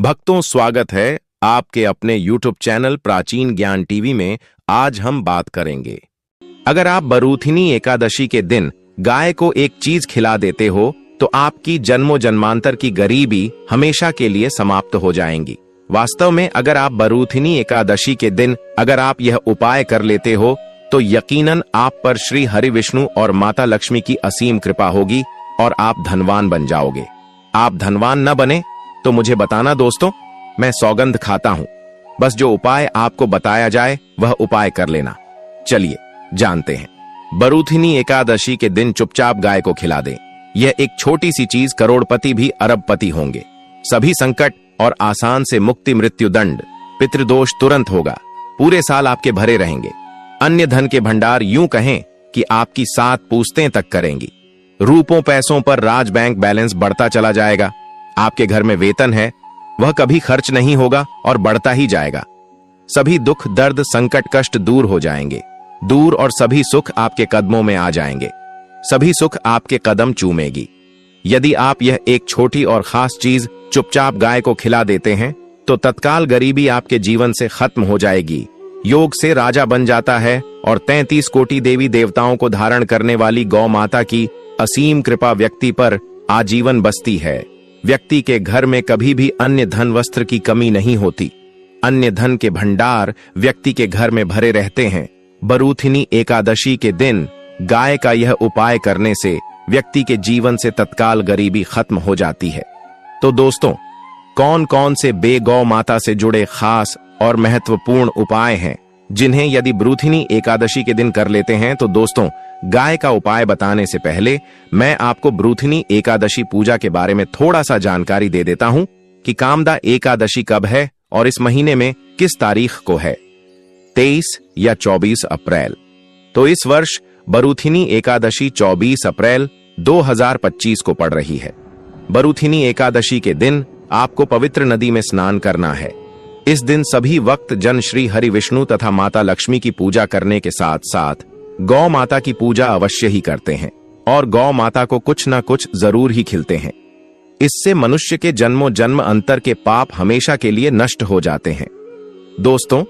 भक्तों, स्वागत है आपके अपने YouTube चैनल प्राचीन ज्ञान टीवी में। आज हम बात करेंगे, अगर आप बरूथिनी एकादशी के दिन गाय को एक चीज खिला देते हो तो आपकी जन्मों जन्मांतर की गरीबी हमेशा के लिए समाप्त हो जाएंगी। वास्तव में अगर आप बरूथिनी एकादशी के दिन अगर आप यह उपाय कर लेते हो तो यकीनन आप पर श्री हरि विष्णु और माता लक्ष्मी की असीम कृपा होगी और आप धनवान बन जाओगे। आप धनवान न बने तो मुझे बताना दोस्तों, मैं सौगंध खाता हूं। बस जो उपाय आपको बताया जाए वह उपाय कर लेना। चलिए जानते हैं। बरूथिनी एकादशी के दिन चुपचाप गाय को खिला दें। यह एक छोटी सी चीज करोड़पति भी अरबपति होंगे। सभी संकट और आसान से मुक्ति, मृत्यु दंड, पितृदोष तुरंत होगा। पूरे साल आपके भरे रहेंगे। अन्य धन के भंडार यूं कहें कि आपकी 7 पूछतें तक करेंगी। रूपों पैसों पर राज बैंक बैलेंस बढ़ता चला जाएगा। आपके घर में वेतन है वह कभी खर्च नहीं होगा और बढ़ता ही जाएगा। सभी दुख दर्द संकट कष्ट दूर हो जाएंगे दूर और सभी सुख आपके कदमों में आ जाएंगे। सभी सुख आपके कदम चूमेगी। यदि आप यह एक छोटी और खास चीज चुपचाप गाय को खिला देते हैं तो तत्काल गरीबी आपके जीवन से खत्म हो जाएगी। योग से राजा बन जाता है और 33 कोटि देवी देवताओं को धारण करने वाली गौ माता की असीम कृपा व्यक्ति पर आजीवन बसती है। व्यक्ति के घर में कभी भी अन्य धन वस्त्र की कमी नहीं होती। अन्य धन के भंडार व्यक्ति के घर में भरे रहते हैं। बरूथिनी एकादशी के दिन गाय का यह उपाय करने से व्यक्ति के जीवन से तत्काल गरीबी खत्म हो जाती है। तो दोस्तों, कौन कौन से बेगौ माता से जुड़े खास और महत्वपूर्ण उपाय हैं जिन्हें यदि बरूथिनी एकादशी के दिन कर लेते हैं तो दोस्तों, गाय का उपाय बताने से पहले मैं आपको बरूथिनी एकादशी पूजा के बारे में थोड़ा सा जानकारी दे देता हूं कि कामदा एकादशी कब है और इस महीने में किस तारीख को है, 23 या 24 अप्रैल। तो इस वर्ष बरूथिनी एकादशी 24 अप्रैल 2025 को पड़ रही है। बरूथिनी एकादशी के दिन आपको पवित्र नदी में स्नान करना है। इस दिन सभी वक्त जन श्री हरि विष्णु तथा माता लक्ष्मी की पूजा करने के साथ साथ गौ माता की पूजा अवश्य ही करते हैं और गौ माता को कुछ न कुछ जरूर ही खिलते हैं। इससे मनुष्य के जन्मों जन्म अंतर के पाप हमेशा के लिए नष्ट हो जाते हैं। दोस्तों,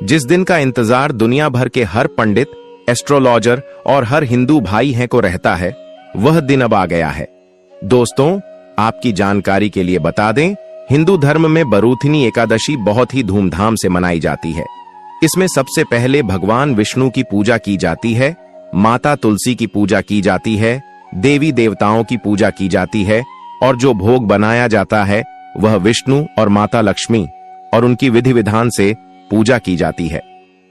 जिस दिन का इंतजार दुनिया भर के हर पंडित, एस्ट्रोलॉजर और हर हिंदू भाई हैं को रहता है, वह दिन अब आ गया है। दोस्तों, आपकी जानकारी के लिए बता दें, हिंदू धर्म में बरूथिनी एकादशी बहुत ही धूमधाम से मनाई जाती है। इसमें सबसे पहले भगवान विष्णु की पूजा की जाती है, माता तुलसी की पूजा की जाती है, देवी देवताओं की पूजा की जाती है और जो भोग बनाया जाता है वह विष्णु और माता लक्ष्मी और उनकी विधि विधान से पूजा की जाती है।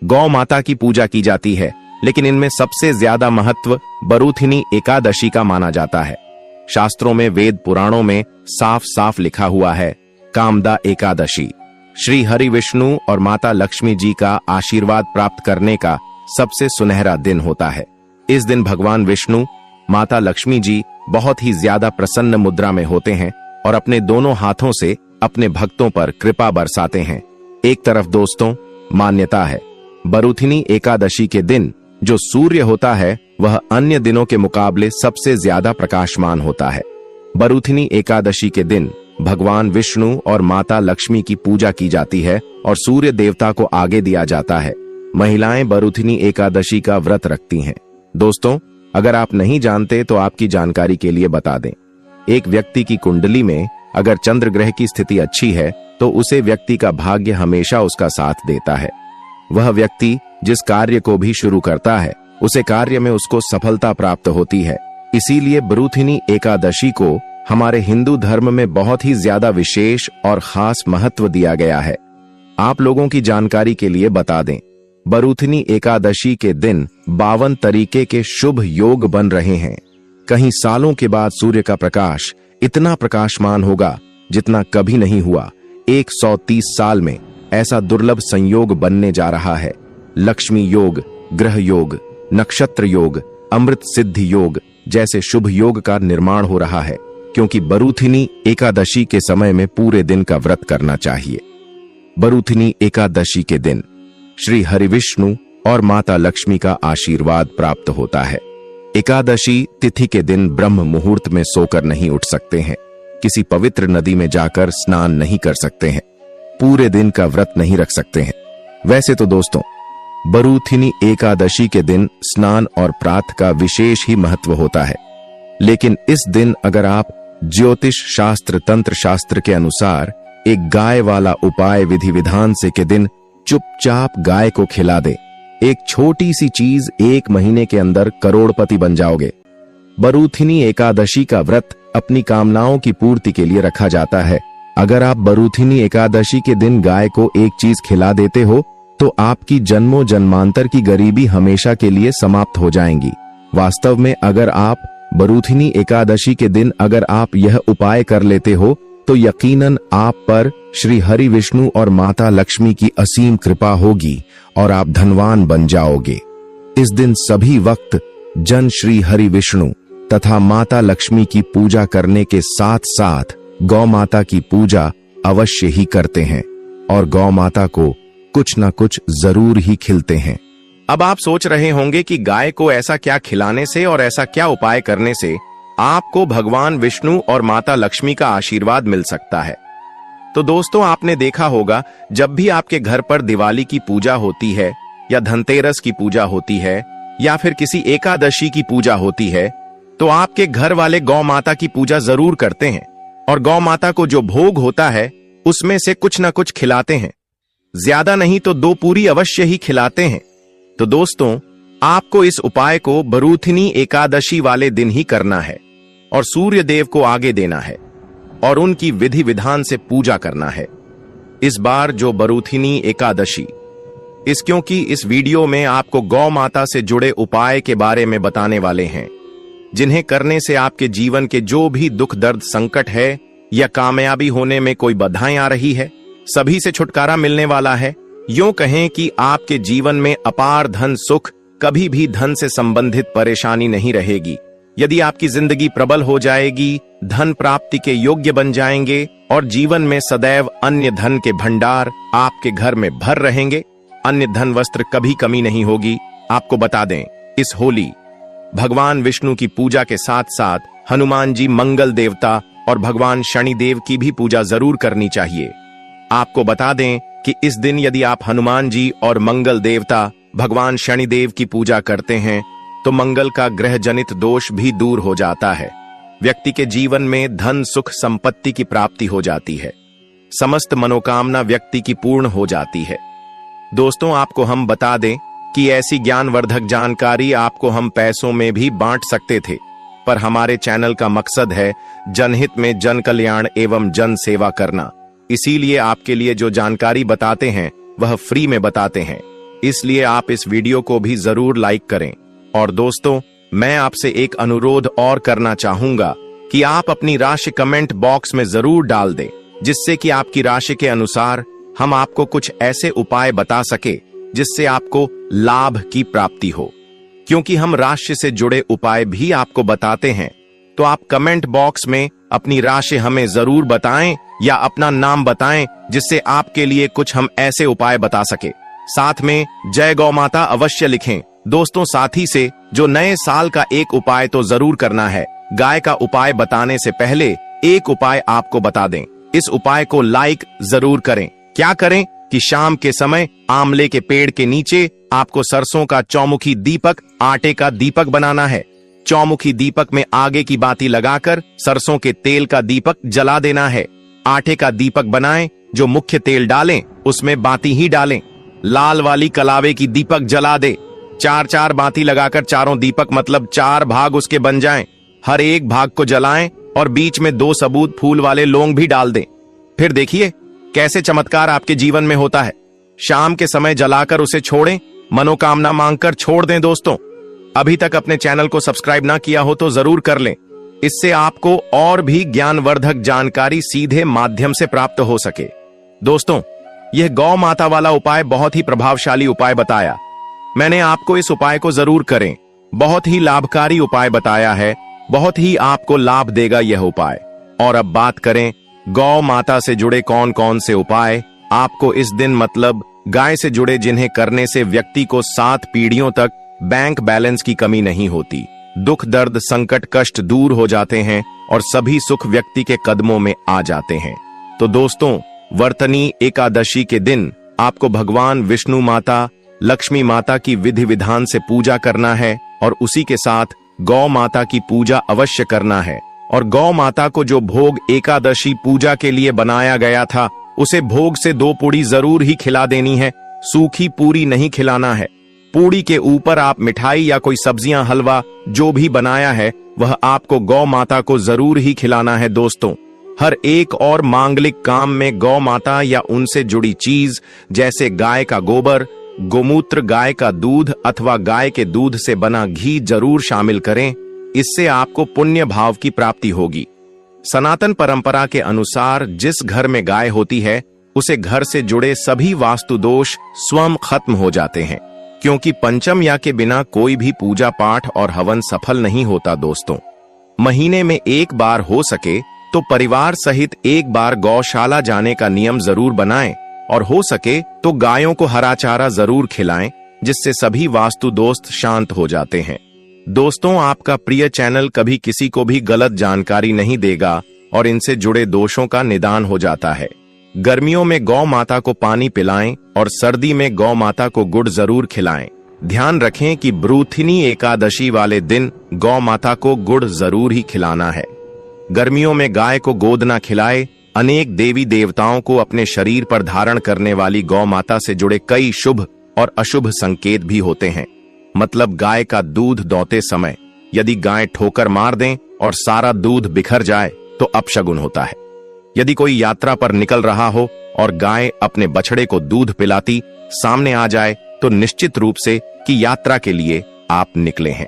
गौ माता की पूजा की जाती है, लेकिन इनमें सबसे ज्यादा महत्व बरूथिनी एकादशी का माना जाता है। शास्त्रों में, वेद पुराणों में साफ साफ लिखा हुआ है, कामदा एकादशी श्री हरि विष्णु और माता लक्ष्मी जी का आशीर्वाद प्राप्त करने का सबसे सुनहरा दिन होता है। इस दिन भगवान विष्णु, माता लक्ष्मी जी बहुत ही ज्यादा प्रसन्न मुद्रा में होते हैं और अपने दोनों हाथों से अपने भक्तों पर कृपा बरसाते हैं। एक तरफ दोस्तों, मान्यता है बरूथिनी एकादशी के दिन जो सूर्य होता है वह अन्य दिनों के मुकाबले सबसे ज्यादा प्रकाशमान होता है। बरूथिनी एकादशी के दिन भगवान विष्णु और माता लक्ष्मी की पूजा की जाती है और सूर्य देवता को आगे दिया जाता है। महिलाएं बरूथिनी एकादशी का व्रत रखती हैं। दोस्तों, अगर आप नहीं जानते तो आपकी जानकारी के लिए बता दें, एक व्यक्ति की कुंडली में अगर चंद्र ग्रह की स्थिति अच्छी है तो उसे व्यक्ति का भाग्य हमेशा उसका साथ देता है। वह व्यक्ति जिस कार्य को भी शुरू करता है उसे कार्य में उसको सफलता प्राप्त होती है। इसीलिए बरूथिनी एकादशी को हमारे हिंदू धर्म में बहुत ही ज्यादा विशेष और खास महत्व दिया गया है। आप लोगों की जानकारी के लिए बता दें, बरूथिनी एकादशी के दिन 52 तरीके के शुभ योग बन रहे हैं। कहीं सालों के बाद सूर्य का प्रकाश इतना प्रकाशमान होगा जितना कभी नहीं हुआ। 130 साल में ऐसा दुर्लभ संयोग बनने जा रहा है। लक्ष्मी योग, ग्रह योग, नक्षत्र योग, अमृत सिद्धि योग जैसे शुभ योग का निर्माण हो रहा है, क्योंकि बरूथिनी एकादशी के समय में पूरे दिन का व्रत करना चाहिए। बरूथिनी एकादशी के दिन श्री हरि विष्णु और माता लक्ष्मी का आशीर्वाद प्राप्त होता है। एकादशी तिथि के दिन ब्रह्म मुहूर्त में सोकर नहीं उठ सकते हैं। किसी पवित्र नदी में जाकर स्नान नहीं कर सकते हैं, पूरे दिन का व्रत नहीं रख सकते हैं। वैसे तो दोस्तों, बरूथिनी एकादशी के दिन स्नान और प्रातः का विशेष ही महत्व होता है, लेकिन इस दिन अगर आप ज्योतिष शास्त्र तंत्र शास्त्र के अनुसार एक गाय वाला उपाय विधि विधान से के दिन चुपचाप गाय को खिला दे, एक छोटी सी चीज 1 महीने के अंदर करोड़पति बन जाओगे। बरूथिनी एकादशी का व्रत अपनी कामनाओं की पूर्ति के लिए रखा जाता है। अगर आप बरूथिनी एकादशी के दिन गाय को एक चीज खिला देते हो तो आपकी जन्मों जन्मांतर की गरीबी हमेशा के लिए समाप्त हो जाएंगी। वास्तव में अगर आप बरूथिनी एकादशी के दिन अगर आप यह उपाय कर लेते हो तो यकीनन आप पर श्री हरि विष्णु और माता लक्ष्मी की असीम कृपा होगी और आप धनवान बन जाओगे। इस दिन सभी वक्त जन श्री हरि विष्णु तथा माता लक्ष्मी की पूजा करने के साथ साथ गौ माता की पूजा अवश्य ही करते हैं और गौ माता को कुछ न कुछ जरूर ही खिलते हैं। अब आप सोच रहे होंगे कि गाय को ऐसा क्या खिलाने से और ऐसा क्या उपाय करने से आपको भगवान विष्णु और माता लक्ष्मी का आशीर्वाद मिल सकता है। तो दोस्तों, आपने देखा होगा जब भी आपके घर पर दिवाली की पूजा होती है या धनतेरस की पूजा होती है या फिर किसी एकादशी की पूजा होती है तो आपके घर वाले गौ माता की पूजा जरूर करते हैं और गौ माता को जो भोग होता है उसमें से कुछ ना कुछ खिलाते हैं। ज्यादा नहीं तो 2 पूरी अवश्य ही खिलाते हैं। तो दोस्तों, आपको इस उपाय को बरूथिनी एकादशी वाले दिन ही करना है और सूर्य देव को आगे देना है और उनकी विधि विधान से पूजा करना है। इस बार जो बरूथिनी एकादशी क्योंकि इस वीडियो में आपको गौ माता से जुड़े उपाय के बारे में बताने वाले हैं, जिन्हें करने से आपके जीवन के जो भी दुख दर्द संकट है या कामयाबी होने में कोई बाधाएं आ रही है, सभी से छुटकारा मिलने वाला है। यूं कहें कि आपके जीवन में अपार धन सुख, कभी भी धन से संबंधित परेशानी नहीं रहेगी। यदि आपकी जिंदगी प्रबल हो जाएगी, धन प्राप्ति के योग्य बन जाएंगे और जीवन में सदैव अन्य धन के भंडार आपके घर में भर रहेंगे। अन्य धन वस्त्र कभी कमी नहीं होगी। आपको बता दें, इस होली भगवान विष्णु की पूजा के साथ साथ हनुमान जी मंगल देवता और भगवान शनिदेव की भी पूजा जरूर करनी चाहिए। आपको बता दें कि इस दिन यदि आप हनुमान जी और मंगल देवता भगवान शनिदेव की पूजा करते हैं तो मंगल का ग्रह जनित दोष भी दूर हो जाता है। व्यक्ति के जीवन में धन सुख संपत्ति की प्राप्ति हो जाती है। समस्त मनोकामना व्यक्ति की पूर्ण हो जाती है। दोस्तों, आपको हम बता दें कि ऐसी ज्ञानवर्धक जानकारी आपको हम पैसों में भी बांट सकते थे, पर हमारे चैनल का मकसद है जनहित में जन कल्याण एवं जन सेवा करना। इसीलिए आपके लिए जो जानकारी बताते हैं वह फ्री में बताते हैं। इसलिए आप इस वीडियो को भी जरूर लाइक करें। और दोस्तों, मैं आपसे एक अनुरोध और करना चाहूंगा कि आप अपनी राशि कमेंट बॉक्स में जरूर डाल दें, जिससे कि आपकी राशि के अनुसार हम आपको कुछ ऐसे उपाय बता सके जिससे आपको लाभ की प्राप्ति हो। क्योंकि हम राशि से जुड़े उपाय भी आपको बताते हैं, तो आप कमेंट बॉक्स में अपनी राशि हमें जरूर बताएं या अपना नाम बताएं, जिससे आपके लिए कुछ हम ऐसे उपाय बता सके। साथ में जय गौ माता अवश्य लिखें। दोस्तों, साथ ही से जो नए साल का एक उपाय तो जरूर करना है। गाय का उपाय बताने से पहले एक उपाय आपको बता दें। इस उपाय को लाइक जरूर करें। क्या करें कि शाम के समय आमले के पेड़ के नीचे आपको सरसों का चौमुखी दीपक, आटे का दीपक बनाना है। चौमुखी दीपक में आगे की बाती लगाकर सरसों के तेल का दीपक जला देना है। आटे का दीपक बनाएं, जो मुख्य तेल डालें उसमें बाती ही डालें। लाल वाली कलावे की दीपक जला दे। 4-4 बाती लगाकर चारों दीपक मतलब 4 भाग उसके बन जाएं। हर एक भाग को जलाएं और बीच में 2 सबूत फूल वाले लौंग भी डाल दें। फिर देखिए कैसे चमत्कार आपके जीवन में होता है। शाम के समय जलाकर उसे छोड़ें, मनोकामना मांगकर छोड़ दें। दोस्तों, अभी तक अपने चैनल को सब्सक्राइब ना किया हो तो जरूर कर लें। इससे आपको और भी ज्ञानवर्धक जानकारी सीधे माध्यम से प्राप्त हो सके। दोस्तों, यह गौ माता वाला उपाय बहुत ही प्रभावशाली उपाय बताया। मैंने आपको इस उपाय को जरूर करें। बहुत ही लाभकारी उपाय बताया है। बहुत ही आपको लाभ देगा यह उपाय। और अब बात करें गौ माता से जुड़े कौन कौन से उपाय आपको इस दिन मतलब गाय से जुड़े, जिन्हें करने से व्यक्ति को 7 पीढ़ियों तक बैंक बैलेंस की कमी नहीं होती, दुख दर्द संकट कष्ट दूर हो जाते हैं और सभी सुख व्यक्ति के कदमों में आ जाते हैं। तो दोस्तों, वर्तनी एकादशी के दिन आपको भगवान विष्णु माता, लक्ष्मी माता की विधि विधान से पूजा करना है और उसी के साथ गौ माता की पूजा अवश्य करना है। और गौ माता को जो भोग एकादशी पूजा के लिए बनाया गया था, उसे भोग से 2 पूड़ी जरूर ही खिला देनी है, सूखी पूरी नहीं खिलाना है। पूड़ी के ऊपर आप मिठाई या कोई सब्जियां, हलवा जो भी बनाया है वह आपको गौ माता को जरूर ही खिलाना है। दोस्तों, हर एक और मांगलिक काम में गौ माता या उनसे जुड़ी चीज जैसे गाय का गोबर, गोमूत्र, गाय का दूध अथवा गाय के दूध से बना घी जरूर शामिल करें। इससे आपको पुण्य भाव की प्राप्ति होगी। सनातन परंपरा के अनुसार जिस घर में गाय होती है उसे घर से जुड़े सभी वास्तु दोष स्वयं खत्म हो जाते हैं, क्योंकि पंचम या के बिना कोई भी पूजा पाठ और हवन सफल नहीं होता। दोस्तों, महीने में 1 बार हो सके तो परिवार सहित 1 बार गौशाला जाने का नियम जरूर बनाएं और हो सके तो गायों को हरा चारा जरूर खिलाएं, जिससे सभी वास्तु दोस्त शांत हो जाते हैं। दोस्तों, आपका प्रिय चैनल कभी किसी को भी गलत जानकारी नहीं देगा और इनसे जुड़े दोषों का निदान हो जाता है। गर्मियों में गौ माता को पानी पिलाएं और सर्दी में गौ माता को गुड़ जरूर खिलाएं। ध्यान रखें कि ब्रूथिनी एकादशी वाले दिन गौ माता को गुड़ जरूर ही खिलाना है। गर्मियों में गाय को गोदना खिलाए। अनेक देवी देवताओं को अपने शरीर पर धारण करने वाली गौ माता से जुड़े कई शुभ और अशुभ संकेत भी होते हैं। मतलब गाय का दूध दोहते समय यदि गाय ठोकर मार दें और सारा दूध बिखर जाए तो अपशगुन होता है। यदि कोई यात्रा पर निकल रहा हो और गाय अपने बछड़े को दूध पिलाती सामने आ जाए तो निश्चित रूप से कि यात्रा के लिए आप निकले हैं।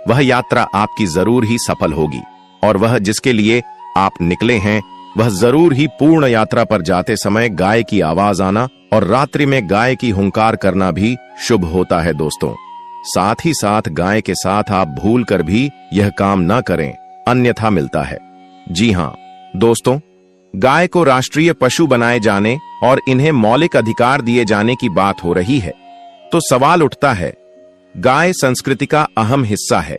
वह यात्रा आपकी जरूर ही सफल होगी और वह जिसके लिए आप निकले हैं वह जरूर ही पूर्ण यात्रा पर जाते समय गाय की आवाज आना और रात्रि में गाय की हुंकार करना भी शुभ होता है। दोस्तों, साथ ही साथ गाय के साथ आप भूल कर भी यह काम न करें, अन्यथा मिलता है। जी हाँ दोस्तों, गाय को राष्ट्रीय पशु बनाए जाने और इन्हें मौलिक अधिकार दिए जाने की बात हो रही है, तो सवाल उठता है, गाय संस्कृति का अहम हिस्सा है,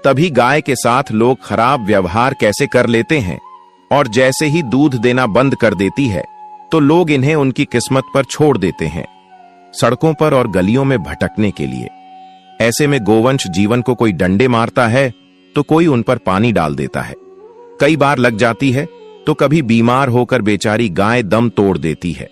तभी गाय के साथ लोग खराब व्यवहार कैसे कर लेते हैं और जैसे ही दूध देना बंद कर देती है तो लोग इन्हें उनकी किस्मत पर छोड़ देते हैं, सड़कों पर और गलियों में भटकने के लिए। ऐसे में गोवंश जीवन को कोई डंडे मारता है तो कोई उन पर पानी डाल देता है। कई बार लग जाती है तो कभी बीमार होकर बेचारी गाय दम तोड़ देती है।